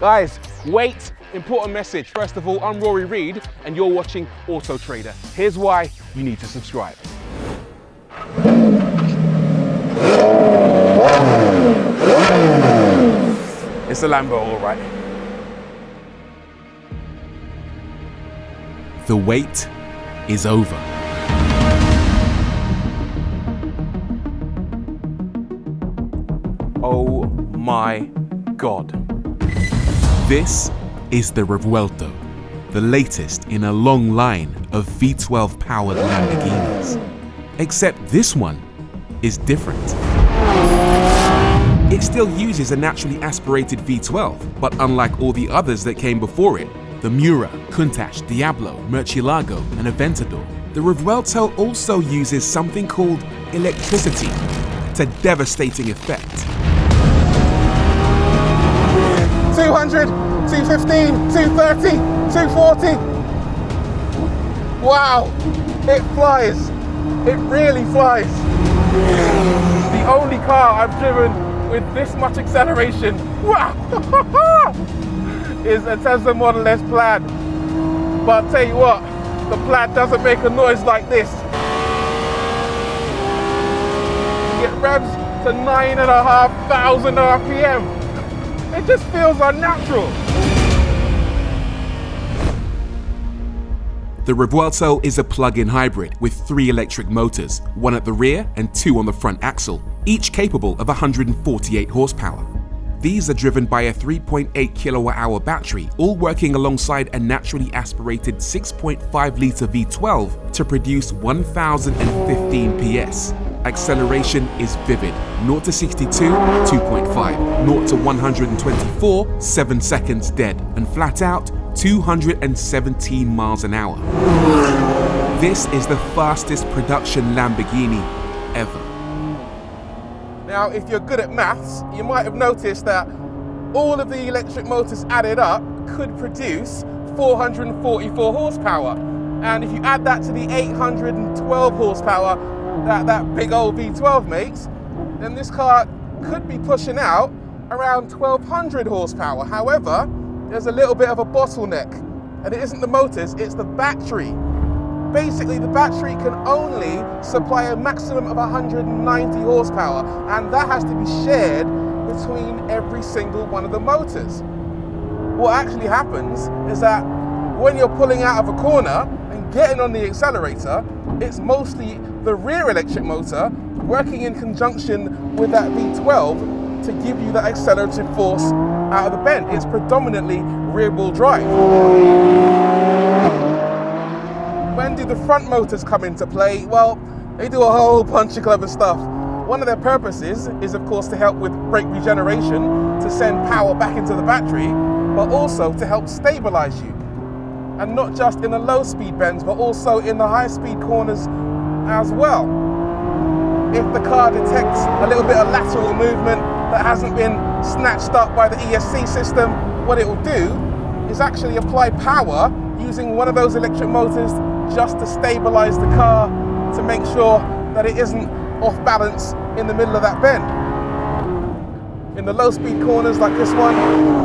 Guys, wait, important message. First of all, I'm Rory Reid and you're watching Autotrader. Here's why you need to subscribe. It's a Lambo, all right. The wait is over. Oh my God. This is the Revuelto, the latest in a long line of V12 powered Lamborghinis. Except this one is different. It still uses a naturally aspirated V12, but unlike all the others that came before it, the Miura, Countach, Diablo, Murcielago, and Aventador, the Revuelto also uses something called electricity to devastating effect. 200, 215, 230, 240. Wow, it flies. It really flies. The only car I've driven with this much acceleration, wow, is a Tesla Model S Plaid. But I'll tell you what, the Plaid doesn't make a noise like this. It revs to 9,500 RPM. It just feels unnatural. The Revuelto is a plug-in hybrid with 3 electric motors, 1 at the rear and 2 on the front axle, each capable of 148 horsepower. These are driven by a 3.8 kilowatt-hour battery, all working alongside a naturally aspirated 6.5-litre V12 to produce 1,015 PS. Acceleration is vivid, 0 to 62, 2.5, 0 to 124, 7 seconds dead, and flat out, 217 miles an hour. This is the fastest production Lamborghini ever. Now, if you're good at maths, you might have noticed that all of the electric motors added up could produce 444 horsepower. And if you add that to the 812 horsepower that big old V12 makes, then this car could be pushing out around 1,200 horsepower. However, there's a little bit of a bottleneck, and it isn't the motors, it's the battery. Basically, the battery can only supply a maximum of 190 horsepower, and that has to be shared between every single one of the motors. What actually happens is that when you're pulling out of a corner and getting on the accelerator, it's mostly the rear electric motor working in conjunction with that V12 to give you that accelerative force out of the bend. It's predominantly rear-wheel drive. When do the front motors come into play? Well, they do a whole bunch of clever stuff. One of their purposes is, of course, to help with brake regeneration, to send power back into the battery, but also to help stabilize you. And not just in the low-speed bends, but also in the high-speed corners as well. If the car detects a little bit of lateral movement that hasn't been snatched up by the ESC system, what it will do is actually apply power using one of those electric motors just to stabilize the car, to make sure that it isn't off balance in the middle of that bend. In the low speed corners like this one,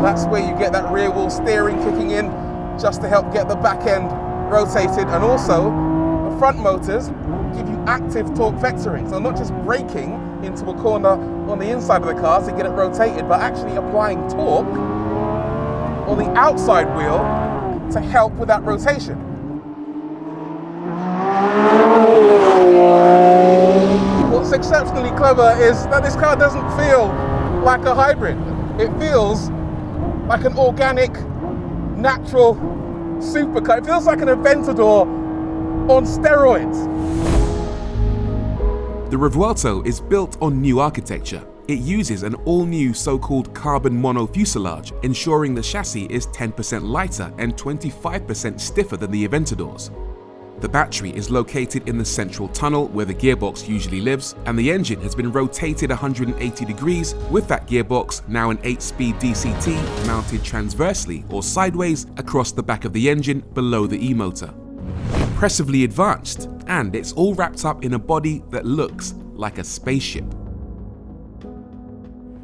that's where you get that rear wheel steering kicking in just to help get the back end rotated, and also the front motors give you active torque vectoring. So not just braking into a corner on the inside of the car to get it rotated, but actually applying torque on the outside wheel to help with that rotation. What's exceptionally clever is that this car doesn't feel like a hybrid. It feels like an organic, natural supercar. It feels like an Aventador on steroids. The Revuelto is built on new architecture. It uses an all-new so-called carbon mono fuselage, ensuring the chassis is 10% lighter and 25% stiffer than the Aventadors. The battery is located in the central tunnel where the gearbox usually lives, and the engine has been rotated 180 degrees, with that gearbox now an 8-speed DCT mounted transversely or sideways across the back of the engine below the E-motor. Impressively advanced, and it's all wrapped up in a body that looks like a spaceship.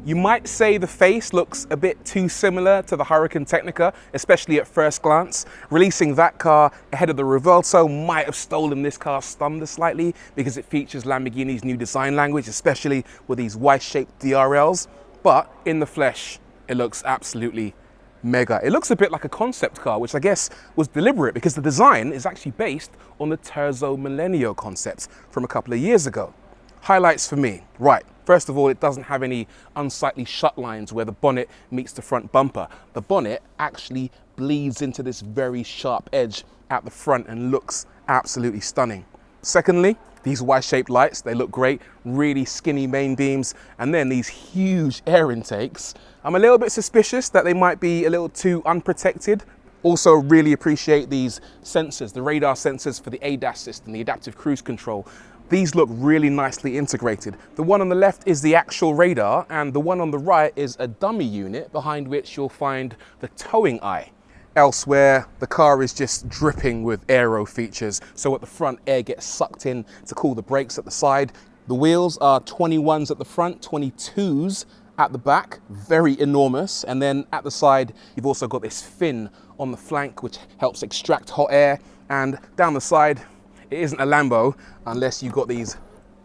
You might say the face looks a bit too similar to the Hurricane Technica, especially at first glance. Releasing that car ahead of the Revuelto might have stolen this car's thunder slightly because it features Lamborghini's new design language, especially with these Y-shaped DRLs. But in the flesh, it looks absolutely mega. It looks a bit like a concept car, which I guess was deliberate because the design is actually based on the Terzo Millennio concept from a couple of years ago. Highlights for me, right. First of all, it doesn't have any unsightly shut lines where the bonnet meets the front bumper. The bonnet actually bleeds into this very sharp edge at the front and looks absolutely stunning. Secondly, these Y-shaped lights, they look great, really skinny main beams, and then these huge air intakes. I'm a little bit suspicious that they might be a little too unprotected. Also really appreciate these sensors, the radar sensors for the ADAS system, the adaptive cruise control. These look really nicely integrated. The one on the left is the actual radar, and the one on the right is a dummy unit behind which you'll find the towing eye. Elsewhere, the car is just dripping with aero features. So at the front, air gets sucked in to cool the brakes at the side. The wheels are 21s at the front, 22s at the back, very enormous. And then at the side, you've also got this fin on the flank, which helps extract hot air. And down the side, it isn't a Lambo unless you've got these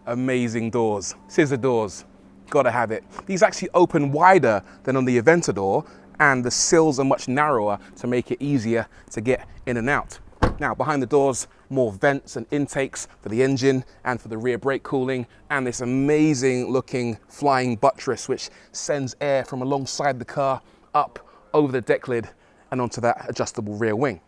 amazing doors, scissor doors, gotta have it. These actually open wider than on the Aventador, and the sills are much narrower to make it easier to get in and out. Now, behind the doors, more vents and intakes for the engine and for the rear brake cooling, and this amazing looking flying buttress which sends air from alongside the car up over the deck lid and onto that adjustable rear wing.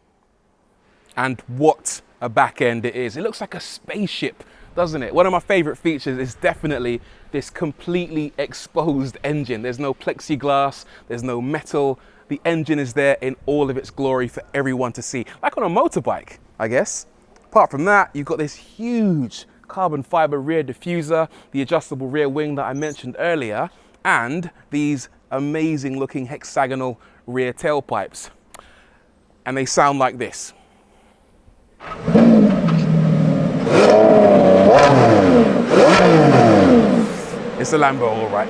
And what a back end it is. It looks like a spaceship, doesn't it? One of my favorite features is definitely this completely exposed engine. There's no plexiglass, there's no metal. The engine is there in all of its glory for everyone to see, like on a motorbike, I guess. Apart from that, you've got this huge carbon fiber rear diffuser, the adjustable rear wing that I mentioned earlier, and these amazing looking hexagonal rear tailpipes. And they sound like this. It's a Lambo, all right.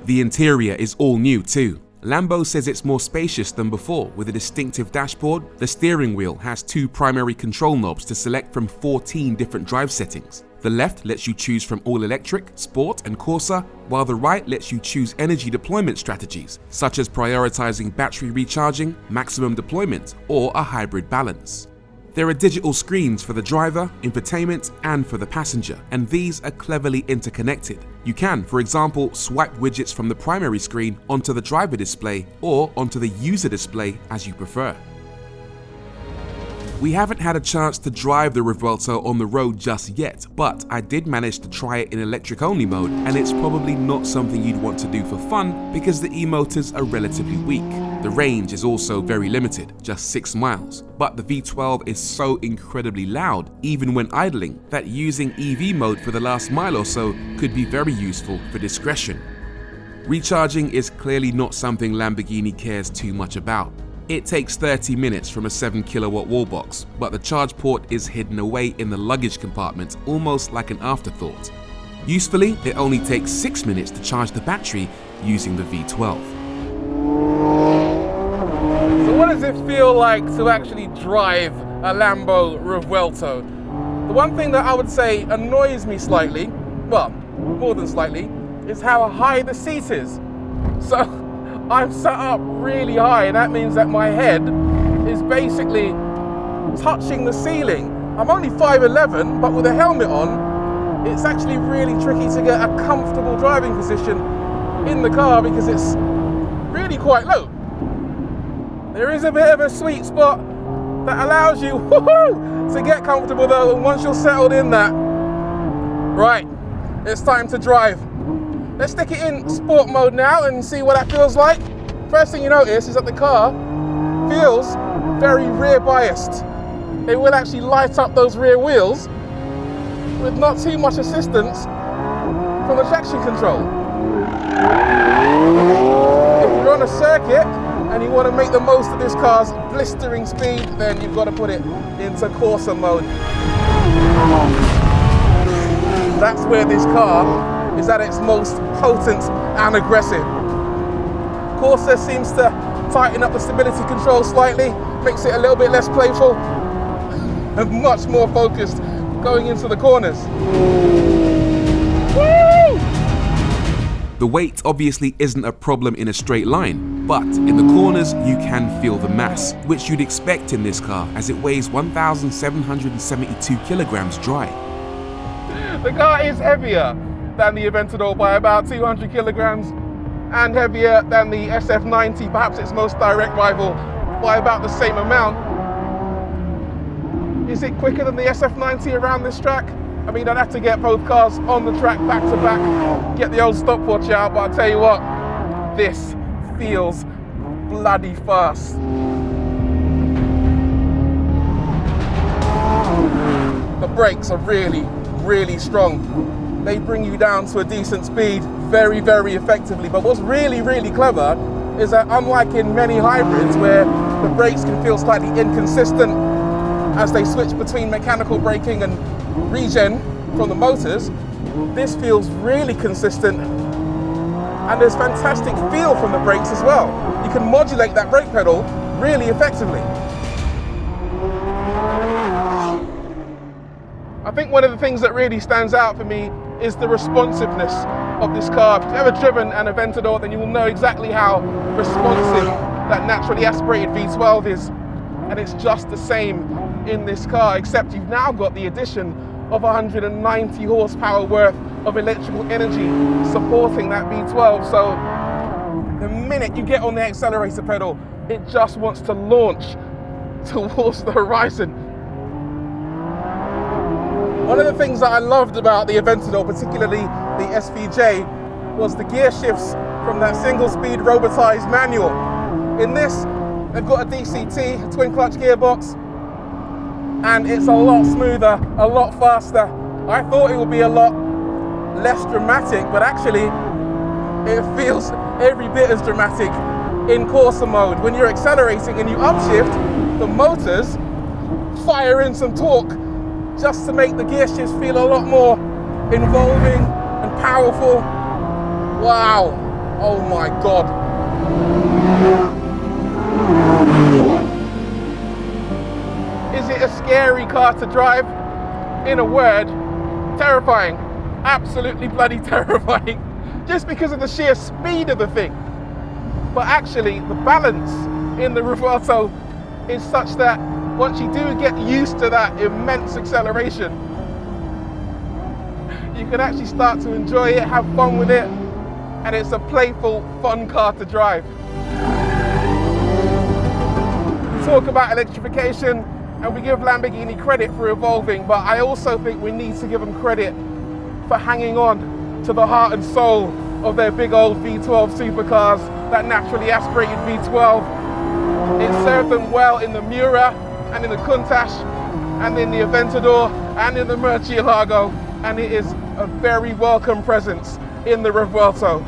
The interior is all new too. Lambo says it's more spacious than before with a distinctive dashboard. The steering wheel has 2 primary control knobs to select from 14 different drive settings. The left lets you choose from all electric, sport and Corsa, while the right lets you choose energy deployment strategies, such as prioritizing battery recharging, maximum deployment, or a hybrid balance. There are digital screens for the driver, infotainment, and for the passenger, and these are cleverly interconnected. You can, for example, swipe widgets from the primary screen onto the driver display or onto the user display as you prefer. We haven't had a chance to drive the Revuelto on the road just yet, but I did manage to try it in electric only mode, and it's probably not something you'd want to do for fun because the e-motors are relatively weak. The range is also very limited, just 6 miles, but the V12 is so incredibly loud, even when idling, that using EV mode for the last mile or so could be very useful for discretion. Recharging is clearly not something Lamborghini cares too much about. It takes 30 minutes from a 7 kilowatt wall box, but the charge port is hidden away in the luggage compartment almost like an afterthought. Usefully, it only takes 6 minutes to charge the battery using the V12. So what does it feel like to actually drive a Lambo Revuelto? The one thing that I would say annoys me slightly, well, more than slightly, is how high the seat is. So I'm sat up really high, and that means that my head is basically touching the ceiling. I'm only 5'11", but with a helmet on, it's actually really tricky to get a comfortable driving position in the car because it's really quite low. There is a bit of a sweet spot that allows you to get comfortable though, and once you're settled in that, right, it's time to drive. Let's stick it in sport mode now and see what that feels like. First thing you notice is that the car feels very rear biased. It will actually light up those rear wheels with not too much assistance from the traction control. If you're on a circuit and you want to make the most of this car's blistering speed, then you've got to put it into Corsa mode. That's where this car is at its most potent and aggressive. Corsa seems to tighten up the stability control slightly, makes it a little bit less playful and much more focused going into the corners. Woo! The weight obviously isn't a problem in a straight line, but in the corners you can feel the mass, which you'd expect in this car as it weighs 1,772 kilograms dry. The car is heavier than the Aventador by about 200 kilograms and heavier than the SF90, perhaps its most direct rival, by about the same amount. Is it quicker than the SF90 around this track? I mean, I'd have to get both cars on the track back to back, get the old stopwatch out, but I'll tell you what, this feels bloody fast. The brakes are really, really strong. They bring you down to a decent speed very, very effectively. But what's really, really clever is that unlike in many hybrids where the brakes can feel slightly inconsistent as they switch between mechanical braking and regen from the motors, this feels really consistent, and there's fantastic feel from the brakes as well. You can modulate that brake pedal really effectively. I think one of the things that really stands out for me is the responsiveness of this car. If you've ever driven an Aventador, then you will know exactly how responsive that naturally aspirated V12 is. And it's just the same in this car, except you've now got the addition of 190 horsepower worth of electrical energy supporting that V12. So the minute you get on the accelerator pedal, it just wants to launch towards the horizon. One of the things that I loved about the Aventador, particularly the SVJ, was the gear shifts from that single-speed robotized manual. In this, they've got a DCT, a twin clutch gearbox, and it's a lot smoother, a lot faster. I thought it would be a lot less dramatic, but actually it feels every bit as dramatic in Corsa mode. When you're accelerating and you upshift, the motors fire in some torque just to make the gear shifts feel a lot more involving and powerful. Wow, oh my God. Is it a scary car to drive? In a word, terrifying. Absolutely bloody terrifying. Just because of the sheer speed of the thing. But actually, the balance in the Revuelto is such that once you do get used to that immense acceleration, you can actually start to enjoy it, have fun with it, and it's a playful, fun car to drive. We talk about electrification, and we give Lamborghini credit for evolving, but I also think we need to give them credit for hanging on to the heart and soul of their big old V12 supercars, that naturally aspirated V12. It served them well in the Miura, and in the Countach, and in the Aventador, and in the Murcielago, and it is a very welcome presence in the Revuelto.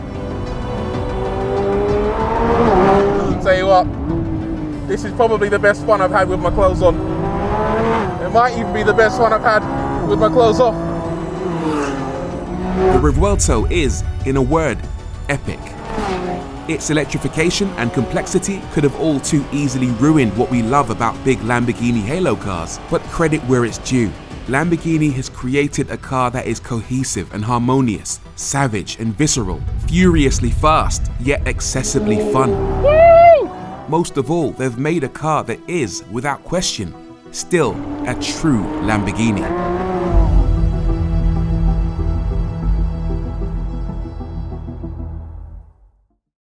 I'll tell you what, this is probably the best fun I've had with my clothes on. It might even be the best fun I've had with my clothes off. The Revuelto is, in a word, epic. Its electrification and complexity could have all too easily ruined what we love about big Lamborghini halo cars, but credit where it's due. Lamborghini has created a car that is cohesive and harmonious, savage and visceral, furiously fast, yet excessively fun. Woo! Most of all, they've made a car that is, without question, still a true Lamborghini.